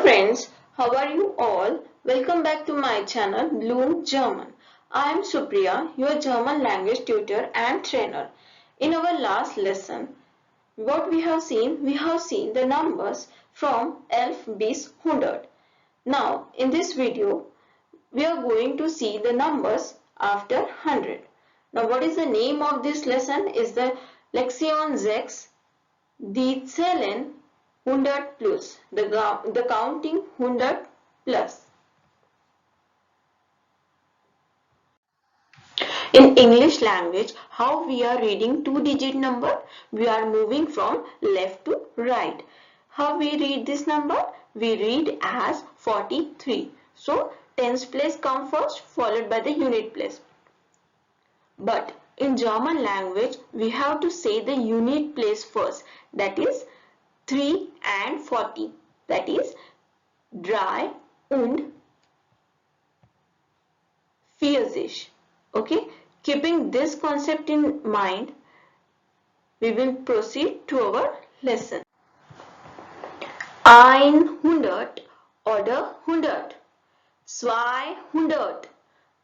friends, how are you all? Welcome back to my channel Bloom German. I am Supriya, your German language tutor and trainer. In our last lesson, what we have seen the numbers from 11 bis 100. Now, in this video, we are going to see the numbers after 100. Now, what is the name of this lesson? Is the Lektion 6, die Zählen 100 plus, the counting 100 plus. In English language, how we are reading two-digit number? We are moving from left to right. How we read this number? We read as 43. So, tens place come first, followed by the unit place. But in German language, we have to say the unit place first. That is 3 and 40. That is 3 und 40. Okay. Keeping this concept in mind, we will proceed to our lesson. 100 oder 100, 200,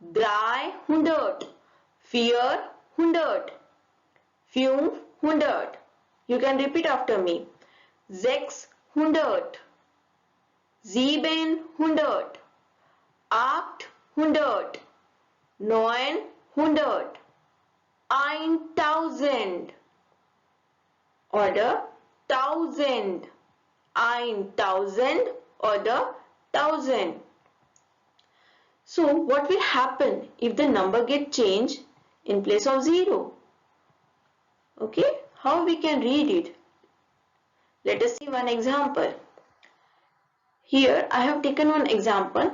300, 400, 500. You can repeat after me. 600, 700, 800, 900, 1000 oder 1000, 1000 oder 1000. So what will happen if the number get changed in place of 0? Okay, how we can read it? Let us see one example. Here I have taken one example.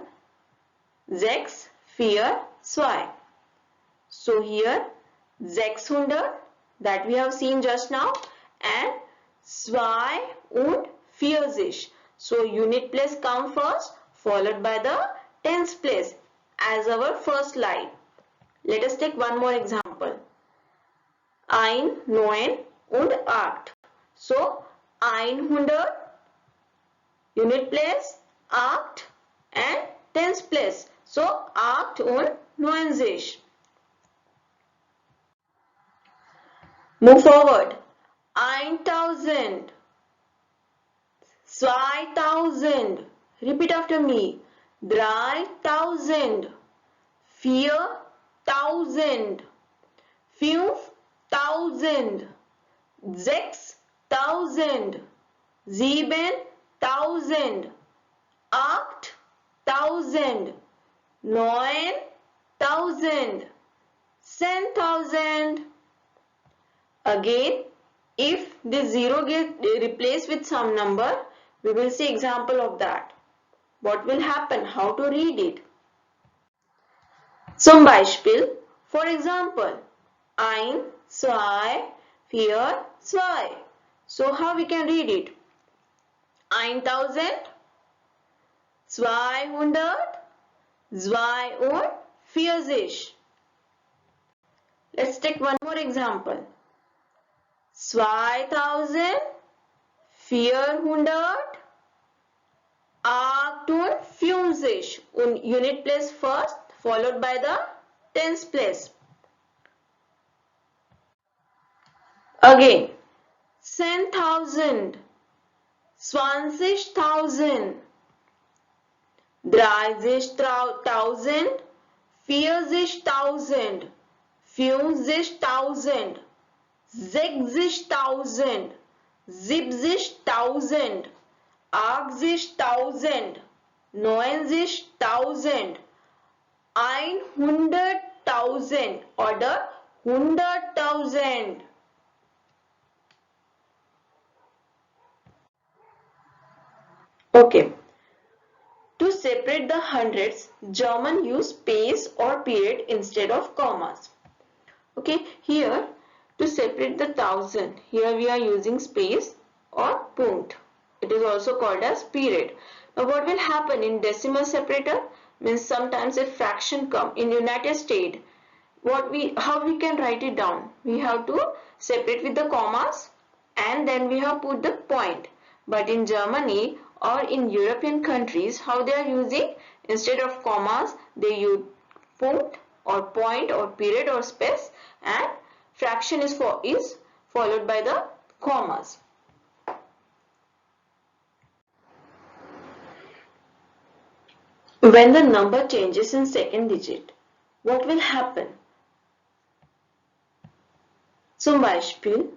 6, 4, 2. So here 600 that we have seen just now and 240. So unit place come first, followed by the tens place as our first line. Let us take one more example. 1, 9 und 8. So 100 unit place, 8 and tens place. So 8 und 90. Move forward. 1000, 2000. Repeat after me. 3000, 4000, 5000, 6000, 7000, 8000, 9000, 10,000. Again, if the 0 get replaced with some number, we will see example of that. What will happen? How to read it? Zum Beispiel, for example, 1, 2, 4, 2. So how we can read it? 1000, 200, 240. Let's take one more example. 2400, 58. Unit place first, followed by the tens place. Again, 10,000, 20,000, 30,000, 40,000, 50,000, 60,000, 70,000, 80,000, 90,000, 100,000 oder 100,000. Okay. To separate the hundreds, German use space or period instead of commas. Okay, here to separate the 1000, here we are using space or Punkt. It is also called as period. Now what will happen in decimal separator? Means sometimes a fraction come in United States. How we can write it down? We have to separate with the commas and then we have put the point. But in Germany, or in European countries, how they are using? Instead of commas, they use punct or point or period or space, and fraction is followed by the commas. When the number changes in second digit, what will happen? Zum Beispiel,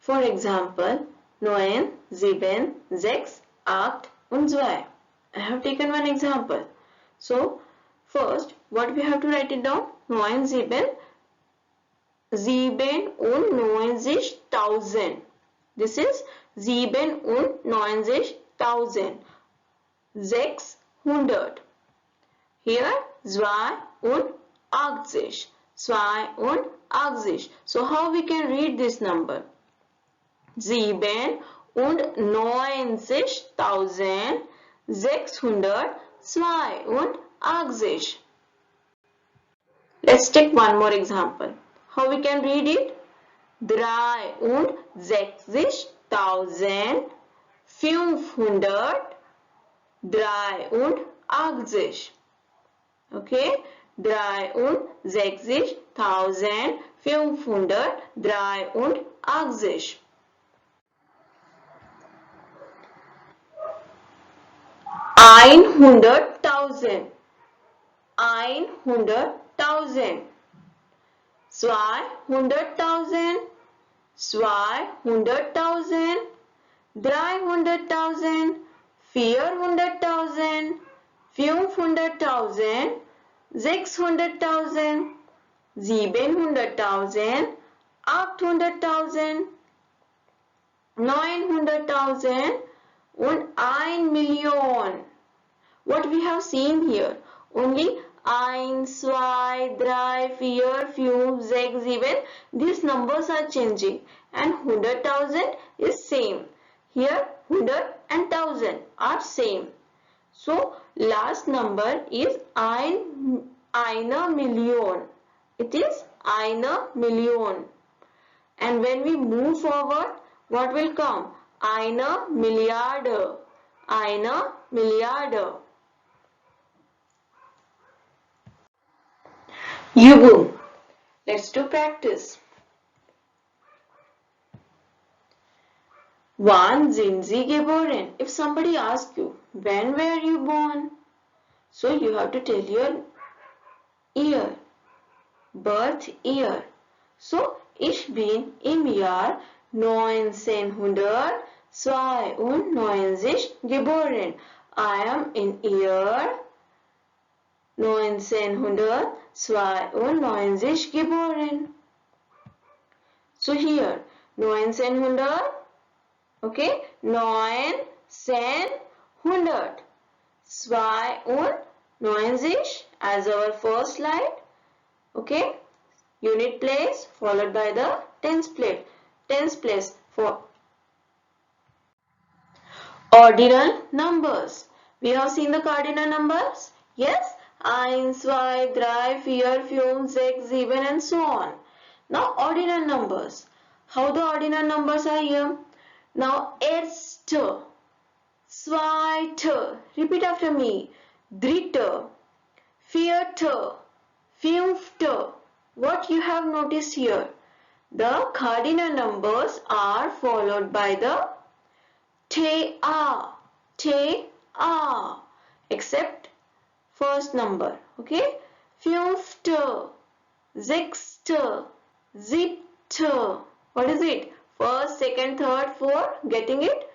for example, 9, 7, 6, 8 und 2. I have taken one example. So, first, what we have to write it down? 9, 7, 97.1000. This is 97.1000. 600. Here 82. 82. So how we can read this number? 97.682. Let's take one more example. How we can read it? 63.583. Okay, 63.583. 100.000. 100.000. 200.000. 200.000. 300.000. 400.000. 500.000. 600.000. 700.000. 800.000. 900.000 and 1 million. What we have seen here? Only 1, 2, 3, 4, 5, 6, 7. These numbers are changing, and 100,000 is same. Here 100 and 1000 are same. So last number is 1 million. It is 1 million. And when we move forward, what will come? 1 milliard. 1 milliard. Übung. Let's do practice. Wann sind Sie geboren? If somebody asks you, when were you born? So you have to tell your year, birth year. So, ich bin im Jahr 1992 geboren. I am in year 1992 geboren. So here 1900, okay, 1900, 92 as our first slide, okay, unit place followed by the tens place for ordinal numbers. We have seen the cardinal numbers, yes, 1, 2, 3, 4, 5, 6, 7 and so on. Now ordinal numbers. How the ordinal numbers are here? Now erste, zweite, repeat after me, dritte, vierte, fünfte. What you have noticed here? The cardinal numbers are followed by the ta, except first number, okay? Fünfte, sechste, siebte. What is it? First, second, third, fourth. Getting it?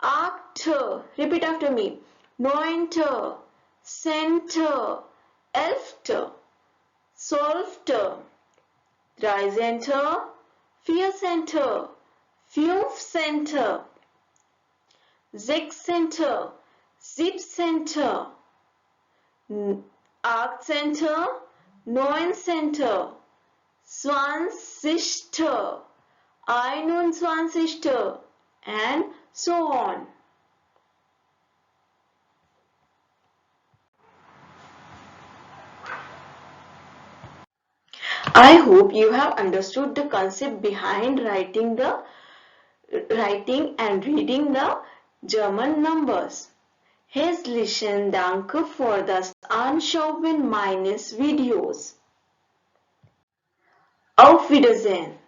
Achte. Repeat after me. Neunte, zehnte, elfte, zwölfte, dreizehnte, vierzehnte, fünfzehnte, sechzehnte, siebzehnte, achtzehnte, neunzehnte, zwanzigste, 21. and so on. I hope you have understood the concept behind writing and reading the German numbers. Herzlichen Dank für das Anschauen meines Videos. Auf Wiedersehen.